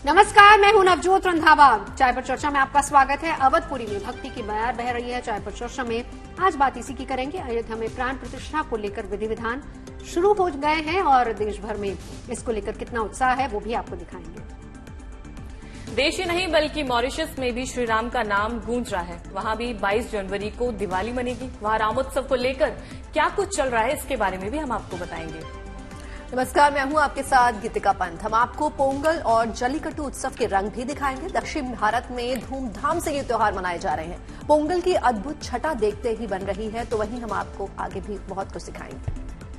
नमस्कार, मैं हूं नवजोत रंधावा। चाय पर चर्चा में आपका स्वागत है। अवधपुरी में भक्ति की बयार बह रही है। चाय पर चर्चा में आज बात इसी की करेंगे। अयोध्या में प्राण प्रतिष्ठा को लेकर विधि विधान शुरू हो गए हैं और देश भर में इसको लेकर कितना उत्साह है वो भी आपको दिखाएंगे। देश ही नहीं बल्कि मॉरिशस में भी श्री राम का नाम गूंज रहा है। वहां भी 22 जनवरी को दिवाली मनेगी। वहां रामोत्सव को लेकर क्या कुछ चल रहा है इसके बारे में भी हम आपको बताएंगे। नमस्कार, मैं हूं आपके साथ गीतिका पंत। हम आपको पोंगल और जल्लीकट्टू उत्सव के रंग भी दिखाएंगे। दक्षिण भारत में धूमधाम से ये त्योहार मनाए जा रहे हैं। पोंगल की अद्भुत छटा देखते ही बन रही है, तो वहीं हम आपको आगे भी बहुत कुछ सिखाएंगे।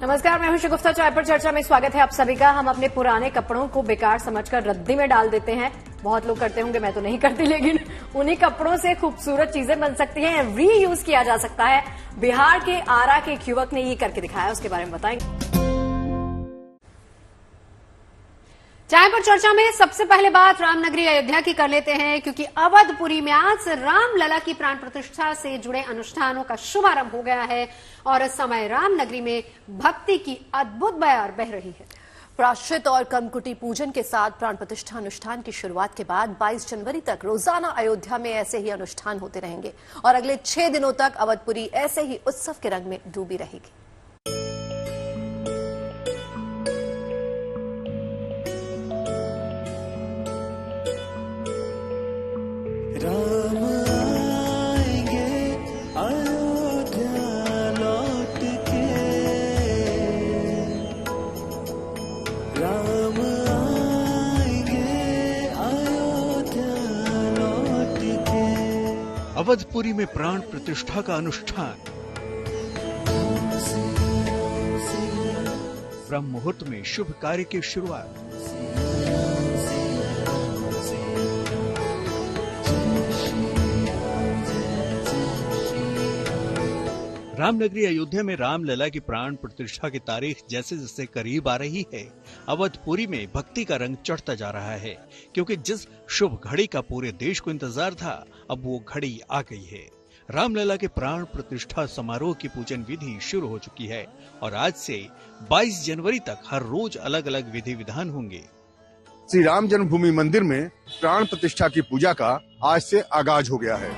नमस्कार, मैं हूं शगुफ्ता। चाय पर चर्चा में स्वागत है आप सभी का। हम अपने पुराने कपड़ों को बेकार समझकर रद्दी में डाल देते हैं। बहुत लोग करते होंगे, मैं तो नहीं करती, लेकिन उन्हीं कपड़ों से खूबसूरत चीजें बन सकती हैं, रीयूज किया जा सकता है। बिहार के आरा के एक युवक ने ये करके दिखाया, उसके बारे में बताएंगे। चाय पर चर्चा में सबसे पहले बात रामनगरी अयोध्या की कर लेते हैं, क्योंकि अवधपुरी में आज से रामलला की प्राण प्रतिष्ठा से जुड़े अनुष्ठानों का शुभारंभ हो गया है और इस समय रामनगरी में भक्ति की अद्भुत बयार बह रही है। प्रायश्चित और कर्मकुटी पूजन के साथ प्राण प्रतिष्ठा अनुष्ठान की शुरुआत के बाद 22 जनवरी तक रोजाना अयोध्या में ऐसे ही अनुष्ठान होते रहेंगे और अगले 6 दिनों तक अवधपुरी ऐसे ही उत्सव के रंग में डूबी रहेगी। राम आएंगे अयोध्या लौट के, राम आएंगे अयोध्या लौट के। अवधपुरी में प्राण प्रतिष्ठा का अनुष्ठान। ब्रह्म मुहूर्त में शुभ कार्य की शुरुआत। रामनगरी अयोध्या में रामलला की प्राण प्रतिष्ठा की तारीख जैसे जैसे करीब आ रही है, अवधपुरी में भक्ति का रंग चढ़ता जा रहा है, क्योंकि जिस शुभ घड़ी का पूरे देश को इंतजार था, अब वो घड़ी आ गई है। रामलला के प्राण प्रतिष्ठा समारोह की पूजन विधि शुरू हो चुकी है और आज से 22 जनवरी तक हर रोज अलग अलग विधि विधान होंगे। श्री राम जन्मभूमि मंदिर में प्राण प्रतिष्ठा की पूजा का आज से आगाज हो गया है।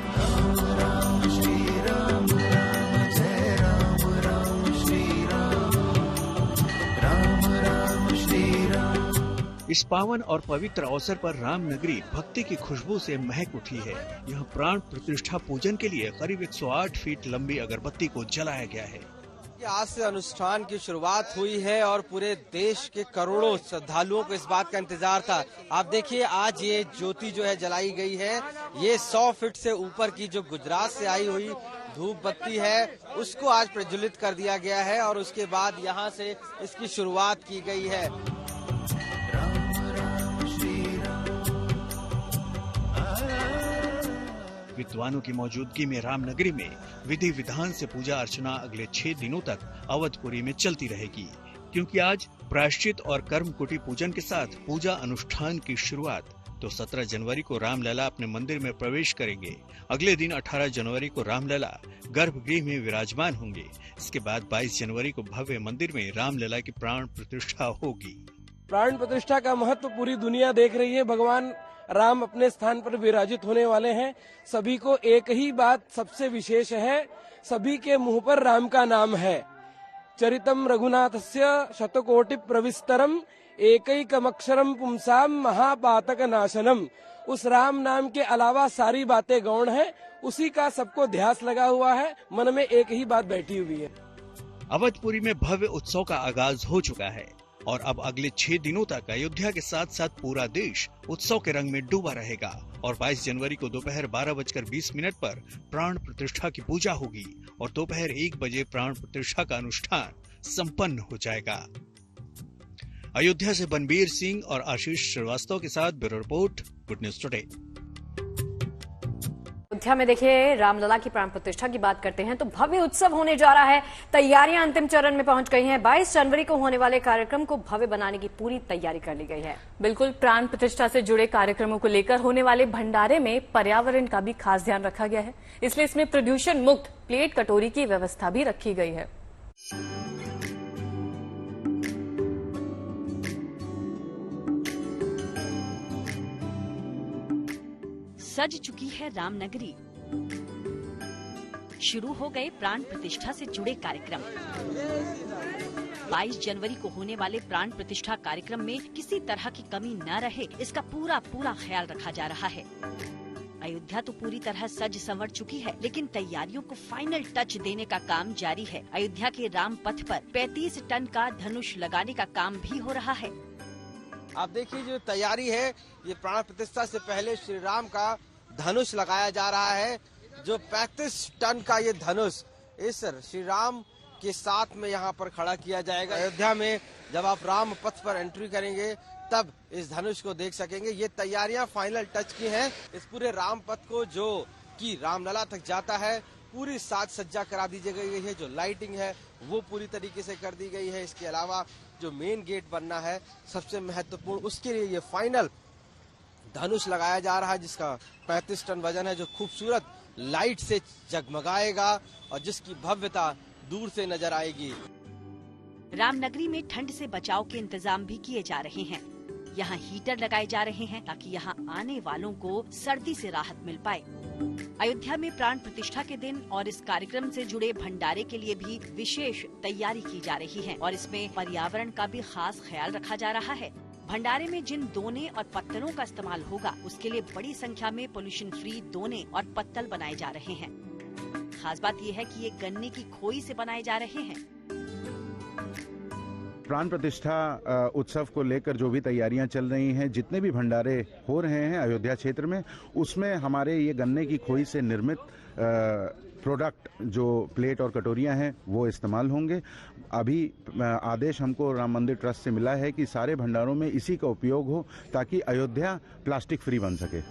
इस पावन और पवित्र अवसर पर रामनगरी भक्ति की खुशबू से महक उठी है। यह प्राण प्रतिष्ठा पूजन के लिए करीब 108 फीट लंबी अगरबत्ती को जलाया गया है। आज से अनुष्ठान की शुरुआत हुई है और पूरे देश के करोड़ों श्रद्धालुओं को इस बात का इंतजार था। आप देखिए, आज ये ज्योति जो है जलाई गई है, ये 100 फीट से ऊपर की जो गुजरात से आई हुई धूप बत्ती है, उसको आज प्रज्वलित कर दिया गया है और उसके बाद यहाँ से इसकी शुरुआत की गई है। विद्वानों की मौजूदगी में रामनगरी में विधि विधान से पूजा अर्चना अगले 6 दिनों तक अवधपुरी में चलती रहेगी, क्योंकि आज प्रायश्चित और कर्मकुटी पूजन के साथ पूजा अनुष्ठान की शुरुआत। तो 17 जनवरी को रामलला अपने मंदिर में प्रवेश करेंगे। अगले दिन 18 जनवरी को रामलला गर्भगृह में विराजमान होंगे। इसके बाद 22 जनवरी को भव्य मंदिर में रामलला की प्राण प्रतिष्ठा होगी। प्राण प्रतिष्ठा का महत्व पूरी दुनिया देख रही है। भगवान राम अपने स्थान पर विराजित होने वाले हैं। सभी को एक ही बात सबसे विशेष है, सभी के मुंह पर राम का नाम है। चरितम रघुनाथस्य शतकोटि प्रविस्तरम एकैकमक्षरम पुंसाम महापातक नाशनम। उस राम नाम के अलावा सारी बातें गौण है, उसी का सबको ध्यास लगा हुआ है, मन में एक ही बात बैठी हुई है। अवधपुरी में भव्य उत्सव का आगाज हो चुका है और अब अगले 6 दिनों तक अयोध्या के साथ साथ पूरा देश उत्सव के रंग में डूबा रहेगा और 22 जनवरी को दोपहर 12:20 पर प्राण प्रतिष्ठा की पूजा होगी और दोपहर 1 बजे प्राण प्रतिष्ठा का अनुष्ठान संपन्न हो जाएगा। अयोध्या से बनबीर सिंह और आशीष श्रीवास्तव के साथ bureau report, good news today. Ayodhya में देखिए, रामलला की प्राण प्रतिष्ठा की बात करते हैं तो भव्य उत्सव होने जा रहा है। तैयारियां अंतिम चरण में पहुंच गई हैं। 22 जनवरी को होने वाले कार्यक्रम को भव्य बनाने की पूरी तैयारी कर ली गई है। बिल्कुल, प्राण प्रतिष्ठा से जुड़े कार्यक्रमों को लेकर होने वाले भंडारे में पर्यावरण का भी खास ध्यान रखा गया है, इसलिए इसमें प्रदूषण मुक्त प्लेट कटोरी की व्यवस्था भी रखी गई है। सज चुकी है रामनगरी। शुरू हो गए प्राण प्रतिष्ठा से जुड़े कार्यक्रम। 22 जनवरी को होने वाले प्राण प्रतिष्ठा कार्यक्रम में किसी तरह की कमी न रहे, इसका पूरा ख्याल रखा जा रहा है। अयोध्या तो पूरी तरह सज संवर चुकी है, लेकिन तैयारियों को फाइनल टच देने का काम जारी है। अयोध्या के राम पथ पर 35 टन का धनुष लगाने का काम भी हो रहा है। आप देखिए जो तैयारी है, ये प्राण प्रतिष्ठा से पहले श्री राम का धनुष लगाया जा रहा है। जो 35 टन का ये धनुष इस श्री राम के साथ में यहाँ पर खड़ा किया जाएगा। अयोध्या में जब आप राम पथ पर एंट्री करेंगे तब इस धनुष को देख सकेंगे। ये तैयारियां फाइनल टच की हैं। इस पूरे राम पथ को जो कि रामलला तक जाता है, पूरी साज सज्जा करा दी गई है। जो लाइटिंग है वो पूरी तरीके से कर दी गई है। इसके अलावा जो मेन गेट बनना है सबसे महत्वपूर्ण, उसके लिए ये फाइनल धनुष लगाया जा रहा है, जिसका 35 टन वजन है, जो खूबसूरत लाइट से जगमगाएगा और जिसकी भव्यता दूर से नजर आएगी। रामनगरी में ठंड से बचाव के इंतजाम भी किए जा रहे हैं। यहाँ हीटर लगाए जा रहे हैं ताकि यहाँ आने वालों को सर्दी से राहत मिल पाए। अयोध्या में प्राण प्रतिष्ठा के दिन और इस कार्यक्रम से जुड़े भंडारे के लिए भी विशेष तैयारी की जा रही है और इसमें पर्यावरण का भी खास ख्याल रखा जा रहा है। भंडारे में जिन दोने और पत्तलों का इस्तेमाल होगा, उसके लिए बड़ी संख्या में पोल्यूशन फ्री दोने और पत्तल बनाए जा रहे हैं। खास बात यह है कि ये गन्ने की खोई से बनाए जा रहे हैं। प्राण प्रतिष्ठा उत्सव को लेकर जो भी तैयारियां चल रही हैं, जितने भी भंडारे हो रहे हैं अयोध्या क्षेत्र में, उसमें हमारे ये गन्ने की खोई से निर्मित प्रोडक्ट जो प्लेट और कटोरियां हैं वो इस्तेमाल होंगे। अभी आदेश हमको राम मंदिर ट्रस्ट से मिला है कि सारे भंडारों में इसी का उपयोग हो ताकि अयोध्या प्लास्टिक फ्री बन सके।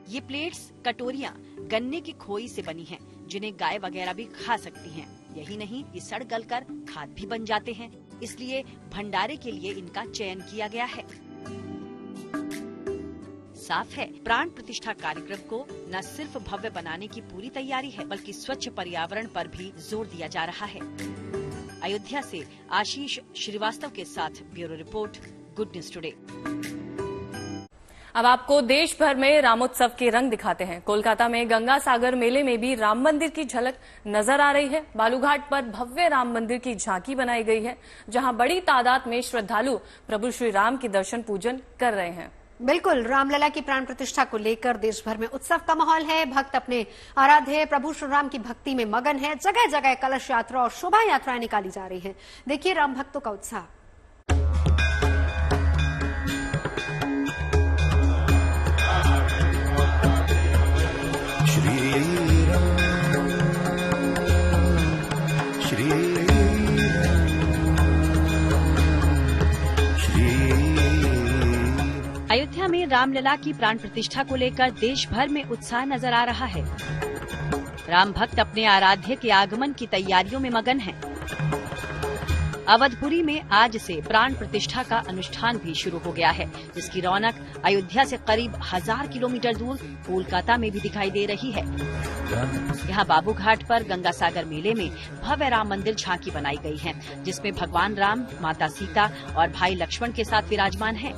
ये प्लेट्स, कटोरियां गन्ने की खोई से बनी हैं, जिन्हें गाय वगैरह भी खा सकती हैं। यही नहीं, ये सड़ गल कर खाद भी बन जाते हैं, इसलिए भंडारे के लिए इनका चयन किया गया है। साफ है, प्राण प्रतिष्ठा कार्यक्रम को न सिर्फ भव्य बनाने की पूरी तैयारी है, बल्कि स्वच्छ पर्यावरण पर भी जोर दिया जा रहा है। अयोध्या से आशीष श्रीवास्तव के साथ bureau report, good news today. अब आपको देश भर में रामोत्सव के रंग दिखाते हैं। कोलकाता में गंगा सागर मेले में भी राम मंदिर की झलक नजर आ रही है। बालूघाट पर भव्य राम मंदिर की झांकी बनाई गई है, जहां बड़ी तादाद में श्रद्धालु प्रभु श्री राम की दर्शन पूजन कर रहे हैं। बिल्कुल, रामलला की प्राण प्रतिष्ठा को लेकर देश भर में उत्सव का माहौल है। भक्त अपने आराध्य प्रभु श्री राम की भक्ति में मगन है। जगह जगह कलश यात्रा और शोभा यात्राएं निकाली जा रही है। देखिए राम भक्तों का उत्साह। अयोध्या में रामलला की प्राण प्रतिष्ठा को लेकर देश भर में उत्साह नजर आ रहा है। राम भक्त अपने आराध्य के आगमन की तैयारियों में मगन हैं। अवधपुरी में आज से प्राण प्रतिष्ठा का अनुष्ठान भी शुरू हो गया है, जिसकी रौनक अयोध्या से करीब 1000 किलोमीटर दूर कोलकाता में भी दिखाई दे रही है। यहाँ बाबूघाट पर गंगा सागर मेले में भव्य राम मंदिर झांकी बनाई गई है, जिसमें भगवान राम, माता सीता और भाई लक्ष्मण के साथ विराजमान हैं।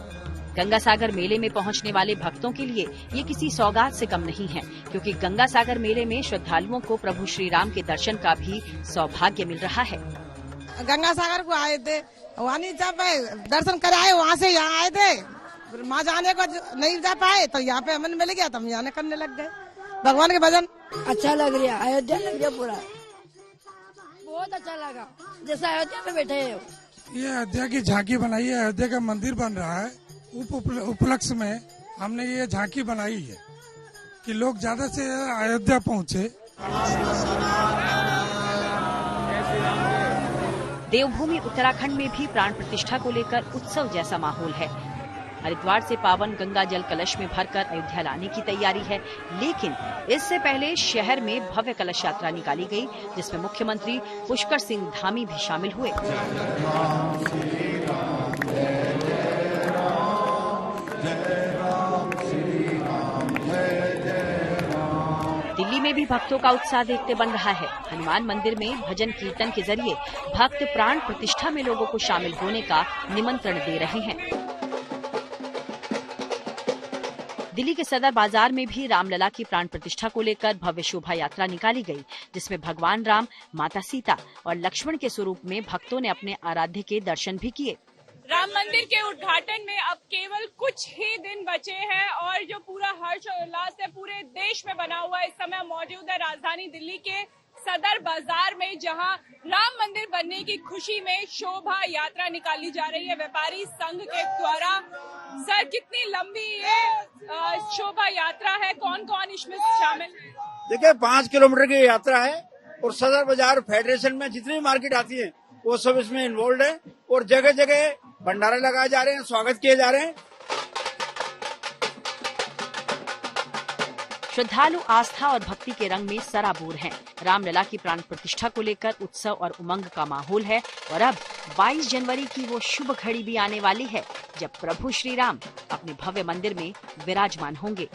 गंगा सागर मेले में पहुंचने वाले भक्तों के लिए ये किसी सौगात से कम नहीं है, क्योंकि गंगा सागर मेले में श्रद्धालुओं को प्रभु श्री राम के दर्शन का भी सौभाग्य मिल रहा है। गंगा सागर को आए थे, वहाँ नहीं जा पाए, दर्शन कर आए, वहाँ से यहाँ आए थे। वहाँ जाने को नहीं जा पाए तो यहाँ पे हमें मिल गया तो हम यहाँ करने लग गए। भगवान के भजन अच्छा लग रहा है। अयोध्या लग गया पूरा, बहुत अच्छा लगा, जैसा अयोध्या में बैठे हैं। ये अयोध्या की झांकी बनाई है। अयोध्या का मंदिर बन रहा है, उपलक्ष्य में हमने ये झांकी बनाई है कि लोग ज्यादा से अयोध्या पहुँचे। देवभूमि उत्तराखंड में भी प्राण प्रतिष्ठा को लेकर उत्सव जैसा माहौल है। हरिद्वार से पावन गंगा जल कलश में भरकर अयोध्या लाने की तैयारी है, लेकिन इससे पहले शहर में भव्य कलश यात्रा निकाली गई, जिसमें मुख्यमंत्री पुष्कर सिंह धामी भी शामिल हुए। दिल्ली में भी भक्तों का उत्साह देखते बन रहा है। हनुमान मंदिर में भजन कीर्तन के जरिए भक्त प्राण प्रतिष्ठा में लोगों को शामिल होने का निमंत्रण दे रहे हैं। दिल्ली के सदर बाजार में भी रामलला की प्राण प्रतिष्ठा को लेकर भव्य शोभा यात्रा निकाली गई, जिसमें भगवान राम, माता सीता और लक्ष्मण के स्वरूप में भक्तों ने अपने आराध्य के दर्शन भी किए। राम मंदिर के उद्घाटन में अब केवल कुछ ही दिन बचे हैं और जो पूरा हर्ष और उल्लास है पूरे देश में बना हुआ है। इस समय मौजूद है राजधानी दिल्ली के सदर बाजार में, जहां राम मंदिर बनने की खुशी में शोभा यात्रा निकाली जा रही है व्यापारी संघ के द्वारा। सर, कितनी लंबी ये शोभा यात्रा है, कौन कौन इसमें शामिल है? देखिए, 5 किलोमीटर की यात्रा है और सदर बाजार फेडरेशन में जितनी मार्केट आती है वो सब इसमें इन्वॉल्व है और जगह जगह भंडारे लगाए जा रहे हैं, स्वागत किए जा रहे हैं। श्रद्धालु आस्था और भक्ति के रंग में सराबोर हैं। रामलला की प्राण प्रतिष्ठा को लेकर उत्सव और उमंग का माहौल है और अब 22 जनवरी की वो शुभ घड़ी भी आने वाली है जब प्रभु श्री राम अपने भव्य मंदिर में विराजमान होंगे।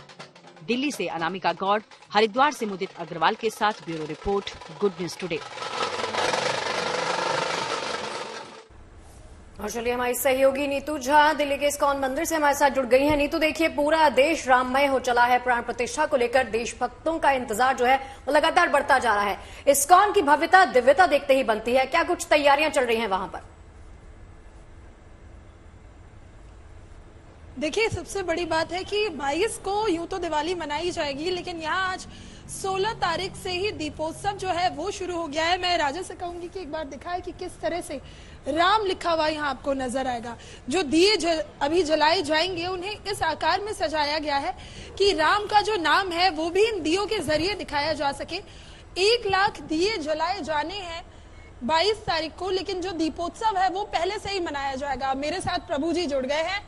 दिल्ली से अनामिका गौड़, हरिद्वार से मुदित अग्रवाल के साथ bureau report, good news today. और चलिए हमारी सहयोगी नीतू झा दिल्ली के इस्कॉन मंदिर से हमारे साथ जुड़ गई हैं। नीतू, देखिए पूरा देश राममय हो चला है। प्राण प्रतिष्ठा को लेकर देशभक्तों का इंतजार जो है वो लगातार बढ़ता जा रहा है। इस्कॉन की भव्यता दिव्यता देखते ही बनती है। क्या कुछ तैयारियां चल रही हैं वहां पर? देखिए, सबसे बड़ी बात है कि 22 को यूं तो दिवाली मनाई जाएगी, लेकिन यहाँ आज 16 तारीख से ही दीपोत्सव जो है वो शुरू हो गया है। मैं राजा से कहूंगी कि एक बार दिखाए कि किस तरह से राम लिखा हुआ यहाँ आपको नजर आएगा। जो दिए अभी जलाए जाएंगे उन्हें इस आकार में सजाया गया है कि राम का जो नाम है वो भी इन दियों के जरिए दिखाया जा सके। 1 लाख दिए जलाए जाने हैं 22 तारीख को, लेकिन जो दीपोत्सव है वो पहले से ही मनाया जाएगा। मेरे साथ प्रभु जी जुड़ गए हैं।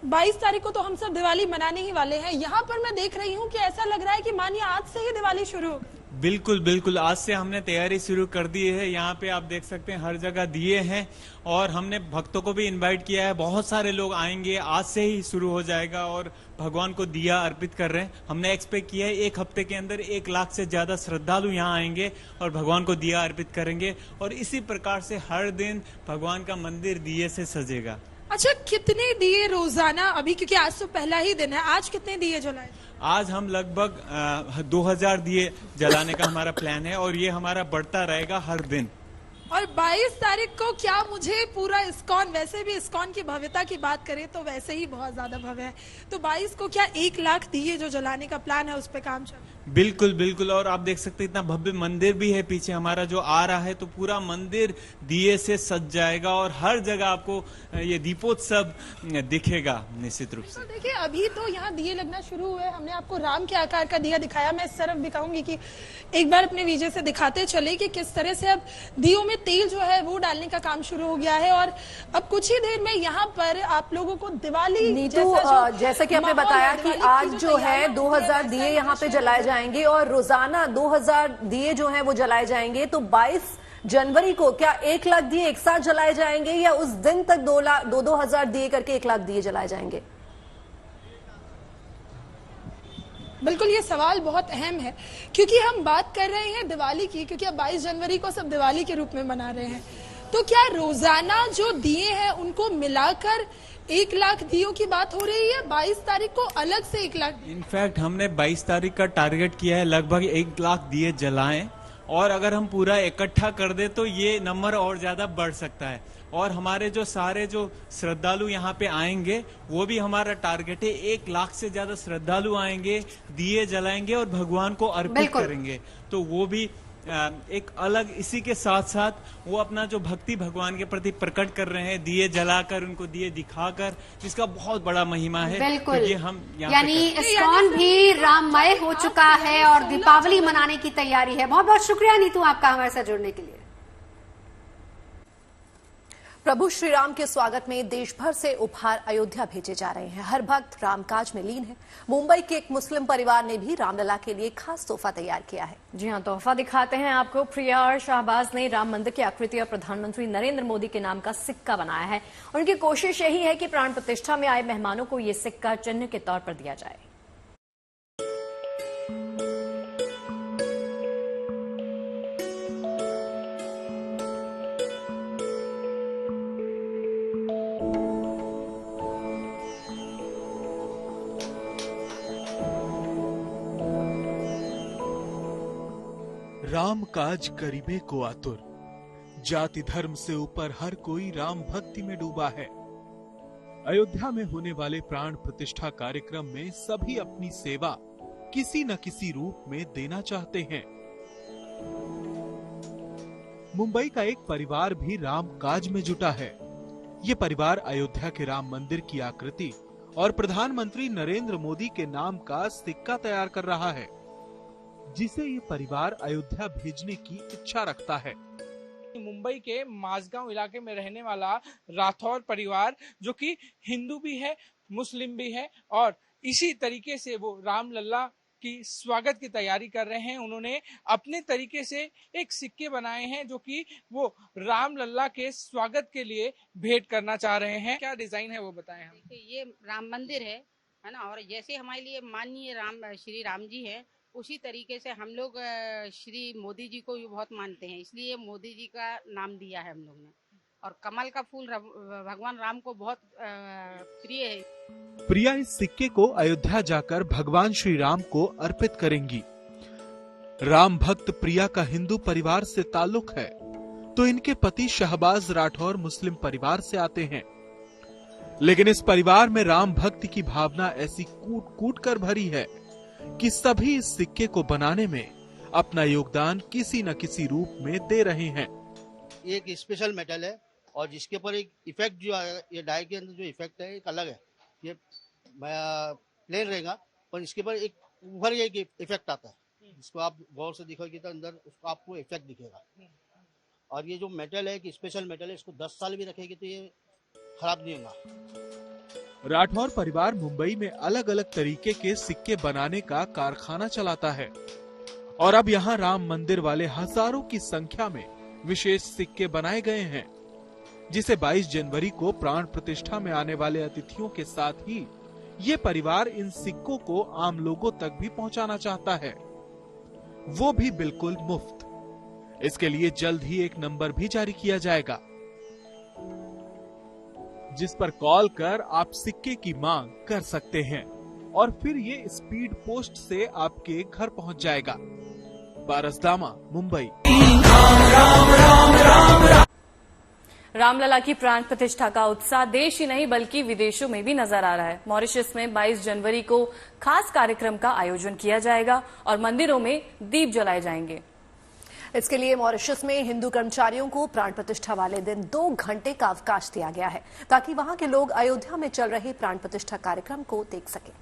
22 तारीख को तो हम सब दिवाली मनाने ही वाले हैं। यहाँ पर मैं देख रही हूँ कि ऐसा लग रहा है कि मानिए आज से ही दिवाली शुरू हो। बिल्कुल बिल्कुल, आज से हमने तैयारी शुरू कर दी है। यहाँ पे आप देख सकते हैं हर जगह दिए हैं और हमने भक्तों को भी इनवाइट किया है। बहुत सारे लोग आएंगे, आज से ही शुरू हो जाएगा और भगवान को दिया अर्पित कर रहे हैं। हमने एक्सपेक्ट किया है 1 हफ्ते के अंदर 1 लाख से ज्यादा श्रद्धालु यहाँ आएंगे और भगवान को दिया अर्पित करेंगे और इसी प्रकार से हर दिन भगवान का मंदिर दिए से सजेगा। अच्छा, कितने दिए रोजाना अभी, क्योंकि आज तो पहला ही दिन है, आज कितने दिए जलाए? आज हम लगभग 2000 दिए जलाने का हमारा प्लान है और ये हमारा बढ़ता रहेगा हर दिन। और 22 तारीख को क्या मुझे पूरा इस्कॉन, वैसे भी इस्कॉन की भव्यता की बात करें तो वैसे ही बहुत ज्यादा भव्य है, तो 22 को क्या 1 लाख दिए जो जलाने का प्लान है उस पे काम चल रहा है? बिल्कुल बिल्कुल, और आप देख सकते हैं इतना भव्य मंदिर भी है पीछे हमारा जो आ रहा है, तो पूरा मंदिर दिए से सज जाएगा और हर जगह आपको ये दीपोत्सव दिखेगा निश्चित रूप से। देखिए, अभी तो यहाँ दिए लगना शुरू हुए। हमने आपको राम के आकार का दिया दिखाया। मैं इस तरफ भी कहूंगी कि एक बार अपने विजय से दिखाते चले कि किस तरह से अब दियों में तेल जो है वो डालने का काम शुरू हो गया है और अब कुछ ही देर में यहाँ पर आप लोगों को दिवाली जैसा कि आपने बताया कि आज जो है 2000 दिए यहाँ पे जलाए जाएंगे और रोजाना 2000 दिए जो हैं वो जलाए जाएंगे। तो 22 जनवरी को क्या 1 लाख दिए एक साथ जलाए जाएंगे या उस दिन तक 2,000 दिए करके 1 लाख दिए जलाए जाएंगे? बिल्कुल, ये सवाल बहुत अहम है क्योंकि हम बात कर रहे हैं दिवाली की, क्योंकि अब 22 जनवरी को सब दिवाली के रूप में मना रहे हैं। तो क्या रोजाना जो दिए हैं उनको मिलाकर 1 लाख दियों की बात हो रही है? 22 तारीख को अलग से 1 लाख? इनफैक्ट हमने 22 तारीख का टारगेट किया है लगभग 1 लाख दिए जलाएं और अगर हम पूरा इकट्ठा कर दे तो ये नंबर और ज्यादा बढ़ सकता है। और हमारे जो सारे जो श्रद्धालु यहाँ पे आएंगे वो भी हमारा टारगेट है 1 लाख से ज्यादा श्रद्धालु आएंगे, दिए जलाएंगे और भगवान को अर्पित करेंगे। तो वो भी एक अलग, इसी के साथ साथ वो अपना जो भक्ति भगवान के प्रति प्रकट कर रहे हैं, दिए जलाकर, उनको दिए दिखाकर, जिसका बहुत बड़ा महिमा है। बिल्कुल, तो ये हम यानी इस्कॉन भी राममय हो चुका है और दीपावली मनाने की तैयारी है। बहुत बहुत शुक्रिया नीतू आपका हमारे साथ जुड़ने के लिए। प्रभु श्री राम के स्वागत में देश भर से उपहार अयोध्या भेजे जा रहे हैं। हर भक्त रामकाज में लीन है। मुंबई के एक मुस्लिम परिवार ने भी रामलला के लिए खास तोहफा तैयार किया है। जी हाँ, तोहफा दिखाते हैं आपको। प्रिया और शाहबाज ने राम मंदिर की आकृति और प्रधानमंत्री नरेंद्र मोदी के नाम का सिक्का बनाया है। उनकी कोशिश यही है कि प्राण प्रतिष्ठा में आए मेहमानों को ये सिक्का चिन्ह के तौर पर दिया जाए। राम काज करीबे को आतुर, जाति धर्म से ऊपर हर कोई राम भक्ति में डूबा है। अयोध्या में होने वाले प्राण प्रतिष्ठा कार्यक्रम में सभी अपनी सेवा किसी न किसी रूप में देना चाहते हैं। मुंबई का एक परिवार भी राम काज में जुटा है। ये परिवार अयोध्या के राम मंदिर की आकृति और प्रधानमंत्री नरेंद्र मोदी के नाम का सिक्का तैयार कर रहा है, जिसे ये परिवार अयोध्या भेजने की इच्छा रखता है। मुंबई के माझगांव इलाके में रहने वाला राठौर परिवार, जो कि हिंदू भी है, मुस्लिम भी है, और इसी तरीके से वो रामलला की स्वागत की तैयारी कर रहे हैं। उन्होंने अपने तरीके से एक सिक्के बनाए हैं जो कि वो रामलला के स्वागत के लिए भेंट करना चाह रहे हैं। क्या डिजाइन है वो बताएं हम। ये राम मंदिर है ना, और जैसे हमारे लिए माननीय श्री राम जी हैं, उसी तरीके से हम लोग श्री मोदी जी को भी बहुत मानते हैं, इसलिए मोदी जी का नाम दिया है हम लोग ने। और कमल का फूल भगवान राम को बहुत प्रिय है। प्रिया इस सिक्के को अयोध्या जाकर भगवान श्री राम को अर्पित करेंगी। राम भक्त प्रिया का हिंदू परिवार से ताल्लुक है, तो इनके पति शहबाज राठौर मुस्लिम परिवार से आते हैं। लेकिन इस परिवार में राम भक्ति की भावना ऐसी कूट कूट कर भरी है कि सभी इस सिक्के को बनाने में अपना योगदान किसी न किसी रूप में दे रहे हैं। ये एक स्पेशल मेटल है और जिसके ऊपर एक इफेक्ट जो है, ये डाई के अंदर जो इफेक्ट है एक अलग है। ये प्लेन रहेगा पर इसके ऊपर एक ऊपर एक इफेक्ट आता है, जिसको आप गौर से देखोगे तो अंदर उसको आपको इफेक्ट दिखेगा। और ये जो मेटल है, कि स्पेशल मेटल है, इसको 10 साल भी रखेगी तो ये खराब नहीं होगा। राठौर परिवार मुंबई में अलग अलग तरीके के सिक्के बनाने का कारखाना चलाता है और अब यहाँ राम मंदिर वाले हजारों की संख्या में विशेष सिक्के बनाए गए हैं, जिसे 22 जनवरी को प्राण प्रतिष्ठा में आने वाले अतिथियों के साथ ही ये परिवार इन सिक्कों को आम लोगों तक भी पहुंचाना चाहता है, वो भी बिल्कुल मुफ्त। इसके लिए जल्द ही एक नंबर भी जारी किया जाएगा, जिस पर कॉल कर आप सिक्के की मांग कर सकते हैं और फिर ये स्पीड पोस्ट से आपके घर पहुंच जाएगा। बारसदामा, मुंबई। रामलला की प्राण प्रतिष्ठा का उत्साह देश ही नहीं बल्कि विदेशों में भी नजर आ रहा है। मॉरिशस में 22 जनवरी को खास कार्यक्रम का आयोजन किया जाएगा और मंदिरों में दीप जलाए जाएंगे। इसके लिए मॉरिशस में हिंदू कर्मचारियों को प्राण प्रतिष्ठा वाले दिन 2 घंटे का अवकाश दिया गया है, ताकि वहां के लोग अयोध्या में चल रहे प्राण प्रतिष्ठा कार्यक्रम को देख सकें।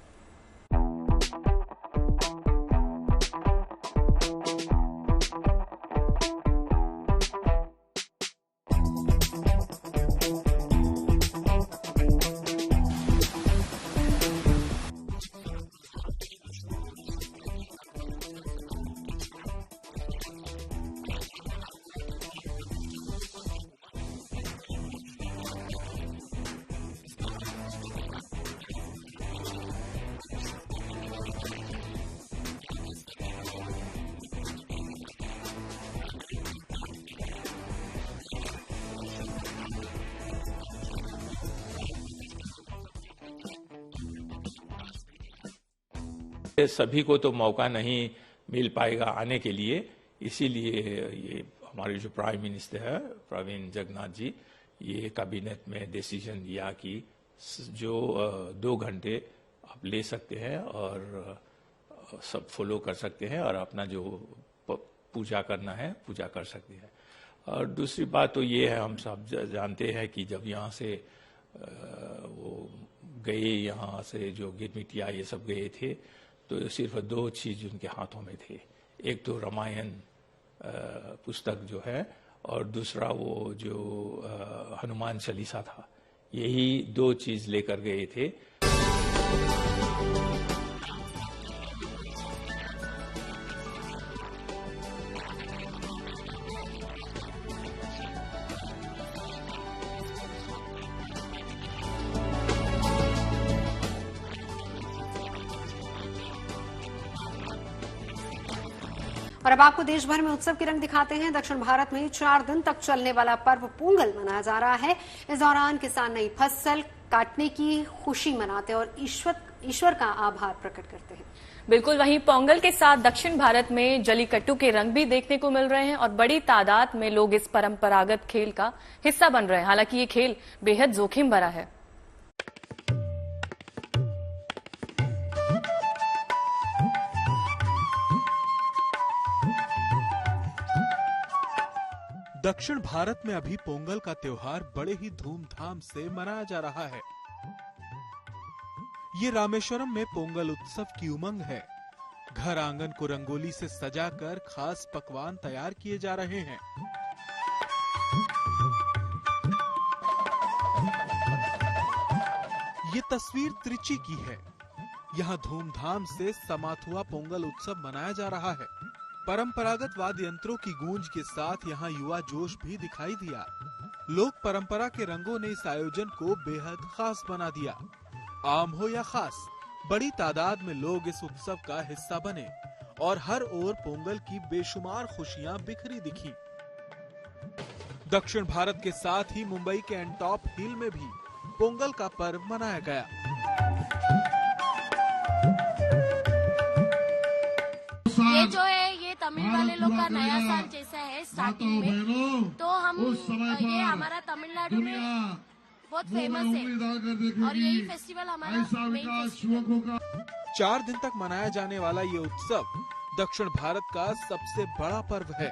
सभी को तो मौका नहीं मिल पाएगा आने के लिए, इसीलिए ये हमारे जो प्राइम मिनिस्टर है प्रवीण जगन्नाथ जी, ये कैबिनेट में डिसीजन लिया कि जो 2 घंटे आप ले सकते हैं और सब फॉलो कर सकते हैं और अपना जो पूजा करना है पूजा कर सकते हैं। और दूसरी बात तो ये है, हम सब जानते हैं कि जब यहाँ से वो गए, यहाँ से जो गिरमिटिया ये सब गए थे, तो सिर्फ 2 चीज उनके हाथों में थे। एक तो रामायण पुस्तक जो है और दूसरा वो जो हनुमान चालीसा था, यही 2 चीज लेकर गए थे। और अब आपको देश भर में उत्सव के रंग दिखाते हैं। दक्षिण भारत में 4 दिन तक चलने वाला पर्व पोंगल मनाया जा रहा है। इस दौरान किसान नई फसल काटने की खुशी मनाते हैं और ईश्वर का आभार प्रकट करते हैं। बिल्कुल, वहीं पोंगल के साथ दक्षिण भारत में जलीकट्टू के रंग भी देखने को मिल रहे हैं और बड़ी तादाद में लोग इस परंपरागत खेल का हिस्सा बन रहे हैं। हालांकि ये खेल बेहद जोखिम भरा है। दक्षिण भारत में अभी पोंगल का त्योहार बड़े ही धूमधाम से मनाया जा रहा है। ये रामेश्वरम में पोंगल उत्सव की उमंग है। घर आंगन को रंगोली से सजाकर खास पकवान तैयार किए जा रहे हैं। ये तस्वीर त्रिची की है। यहाँ धूमधाम से समाथुआ पोंगल उत्सव मनाया जा रहा है। परंपरागत वाद्य यंत्रों की गूंज के साथ यहाँ युवा जोश भी दिखाई दिया। लोक परंपरा के रंगों ने इस आयोजन को बेहद खास बना दिया। आम हो या खास, बड़ी तादाद में लोग इस उत्सव का हिस्सा बने और हर ओर पोंगल की बेशुमार खुशियां बिखरी दिखी। दक्षिण भारत के साथ ही मुंबई के एंटॉप हिल में भी पोंगल का पर्व मनाया गया। ये जो है ये तमिल वाले लोग का नया साल जैसा है स्टार्टिंग में, तो हम ये हमारा तमिलनाडु में बहुत फेमस है और यही फेस्टिवल हमारा मेन फेस्टिवल। 4 दिन तक मनाया जाने वाला ये उत्सव दक्षिण भारत का सबसे बड़ा पर्व है।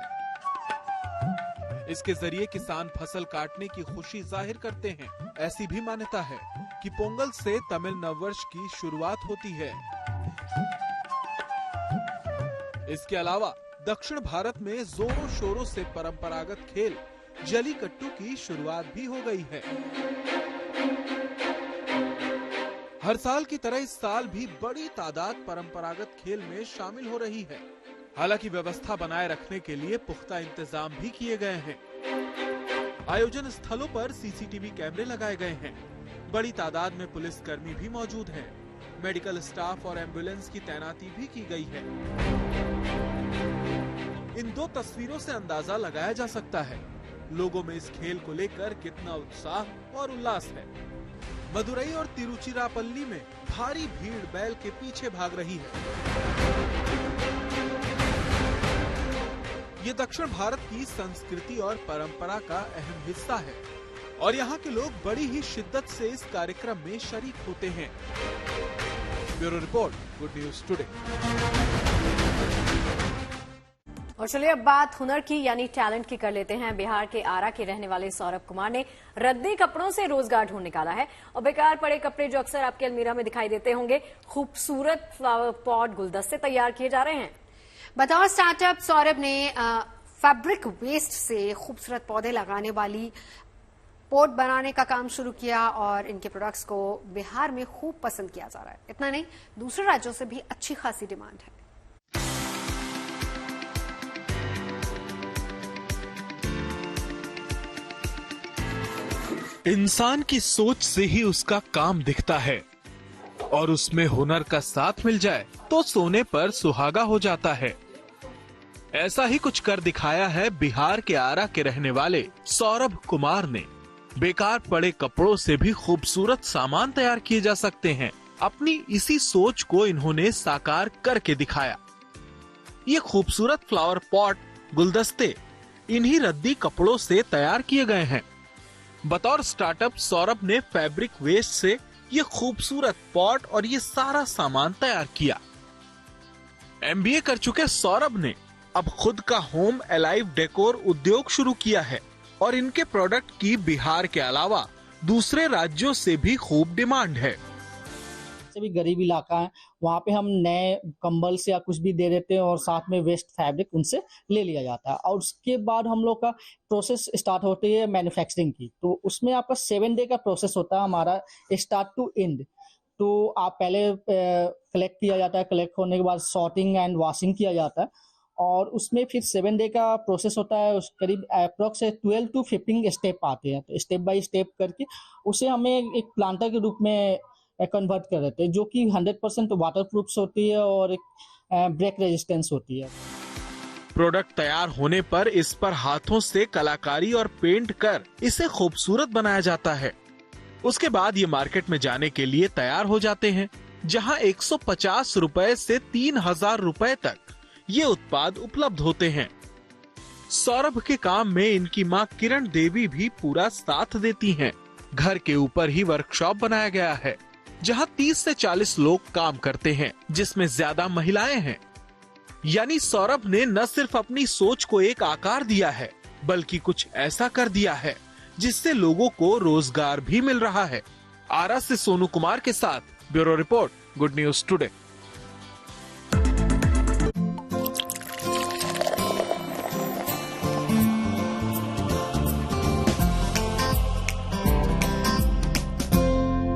इसके जरिए किसान फसल काटने की खुशी जाहिर करते हैं। ऐसी भी मान्यता है कि पोंगल से तमिल नववर्ष की शुरुआत होती है। इसके अलावा दक्षिण भारत में जोरों शोरों से परंपरागत खेल जलीकट्टू की शुरुआत भी हो गई है। हर साल की तरह इस साल भी बड़ी तादाद परंपरागत खेल में शामिल हो रही है। हालांकि व्यवस्था बनाए रखने के लिए पुख्ता इंतजाम भी किए गए हैं। आयोजन स्थलों पर सीसीटीवी कैमरे लगाए गए हैं। बड़ी तादाद में पुलिसकर्मी भी मौजूद हैं। मेडिकल स्टाफ और एम्बुलेंस की तैनाती भी की गई है। इन 2 तस्वीरों से अंदाजा लगाया जा सकता है लोगों में इस खेल को लेकर कितना उत्साह और उल्लास है। मदुरई और तिरुचिरापल्ली में भारी भीड़ बैल के पीछे भाग रही है। ये दक्षिण भारत की संस्कृति और परंपरा का अहम हिस्सा है और यहाँ के लोग बड़ी ही शिद्दत से इस कार्यक्रम में शरीक होते हैं। Bureau report, good news today. और चलिए अब बात हुनर की यानी टैलेंट की कर लेते हैं। बिहार के आरा के रहने वाले सौरभ कुमार ने रद्दी कपड़ों से रोजगार ढूंढ निकाला है और बेकार पड़े कपड़े जो अक्सर आपके अलमीरा में दिखाई देते होंगे, खूबसूरत फ्लावर पॉट गुलदस्ते तैयार किए जा रहे हैं। बतौर स्टार्टअप सौरभ ने फैब्रिक वेस्ट से खूबसूरत पौधे लगाने वाली पॉट बनाने का काम शुरू किया और इनके प्रोडक्ट्स को बिहार में खूब पसंद किया जा रहा है। इतना नहीं, दूसरे राज्यों से भी अच्छी खासी डिमांड है। इंसान की सोच से ही उसका काम दिखता है और उसमें हुनर का साथ मिल जाए तो सोने पर सुहागा हो जाता है। ऐसा ही कुछ कर दिखाया है बिहार के आरा के रहने वाले सौरभ कुमार ने। बेकार पड़े कपड़ों से भी खूबसूरत सामान तैयार किए जा सकते हैं। अपनी इसी सोच को इन्होंने साकार करके दिखाया। ये खूबसूरत फ्लावर पॉट गुलदस्ते इन्हीं रद्दी कपड़ों से तैयार किए गए हैं। बतौर स्टार्टअप सौरभ ने फैब्रिक वेस्ट से ये खूबसूरत पॉट और ये सारा सामान तैयार किया। MBA कर चुके सौरभ ने अब खुद का होम अलाइव डेकोर उद्योग शुरू किया है और इनके प्रोडक्ट की बिहार के अलावा दूसरे राज्यों से भी खूब डिमांड है। भी गरीब इलाका है, वहाँ पे हम नए कंबल से या कुछ भी दे देते हैं और साथ में वेस्ट फैब्रिक उनसे ले लिया जाता है और उसके बाद हम लोग का प्रोसेस स्टार्ट होती है मैन्युफैक्चरिंग की। तो उसमें आपका 7 डे का प्रोसेस होता है हमारा स्टार्ट टू एंड। तो आप पहले कलेक्ट किया जाता है, कलेक्ट होने के बाद सॉर्टिंग एंड वॉशिंग किया जाता है और उसमें फिर 7 डे का प्रोसेस होता है। उस करीब अप्रोक्स 12 to 15 स्टेप आते हैं। तो स्टेप बाय स्टेप करके उसे हमें एक प्लांटर के रूप में कन्वर्ट कर देते हैं जो कि 100% वाटर प्रूफ होती है और एक ब्रेक रेजिस्टेंस होती है। प्रोडक्ट तैयार होने पर इस पर हाथों से कलाकारी और पेंट कर इसे खूबसूरत बनाया जाता है। उसके बाद ये मार्केट में जाने के लिए तैयार हो जाते हैं, जहां 150 रुपए से 3000 रुपए तक ये उत्पाद उपलब्ध होते हैं। सौरभ के काम में इनकी मां किरण देवी भी पूरा साथ देती हैं। घर के ऊपर ही वर्कशॉप बनाया गया है, जहां 30 से 40 लोग काम करते हैं, जिसमें ज्यादा महिलाएं हैं। यानी सौरभ ने न सिर्फ अपनी सोच को एक आकार दिया है, बल्कि कुछ ऐसा कर दिया है जिससे लोगों को रोजगार भी मिल रहा है। आरा से सोनू कुमार के साथ bureau report, good news today.